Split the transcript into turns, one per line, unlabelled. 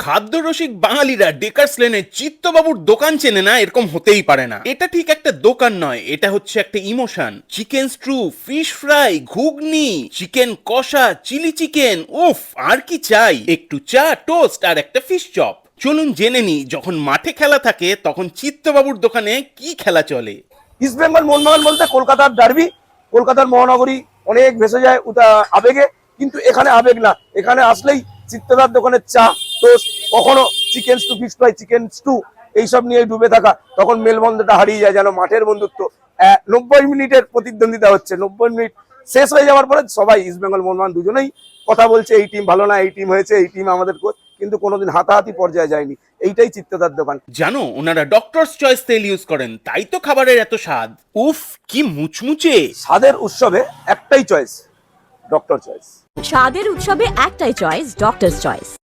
খাদ্যরসিক বাঙালিরা ডেকার্স লেনে চিত্তবাবুর দোকান চেনে না, এরকম হতেই পারে না। এটা ঠিক একটা দোকান নয়, এটা হচ্ছে একটা emotion. Chicken stew, fish fry, ghugni, chicken কষা, চিলি চিকেন, উফ আর কি চাই। একটু চা, টোস্ট আর একটা ফিশ চপ। চলুন জেনে নি যখন মাঠে খেলা থাকে তখন চিত্তবাবুর দোকানে কি খেলা চলে।
ইস্ট বেঙ্গল মোহনবাগান বলতে কলকাতার ডার্বি, কলকাতার মহানগরী অনেক ভেসে যায় আবেগে, কিন্তু এখানে আবেগ না। এখানে আসলেই চিত্তদার দোকানের চা, টোস্ট, কখনো chicken stew, fish fry, chicken stew এইসব নিয়ে ডুবে থাকা, তখন মেলবন্ধটা হারিয়ে যায়, যেন মাঠের বন্ধুত্ব। 90 মিনিটের প্রতিদ্বন্দ্বিতা হচ্ছে, 90 মিনিট শেষ হয়ে যাওয়ার পরে সবাই ইস্ট বেঙ্গল মোহনবাগান দুজনেই কথা বলছে, এই টিম ভালো না, এই টিম হয়েছে, এই টিম আমাদের কোচ, কিন্তু কোনোদিন হাতাহাতি পর্যায়ে যায়নি। এইটাই চিত্তদার দোকান।
জানো ওনারা ডক্টরস চয়েস তেল ইউজ করেন, তাই তো খাবারের এত স্বাদ। উফ কি মুচমুচে।
স্বাদের উৎসবে একটাই চয়েস, ডক্টর চয়েস।
স্বাদের উৎসবে একটাই চয়েস, ডক্টরস চয়েস।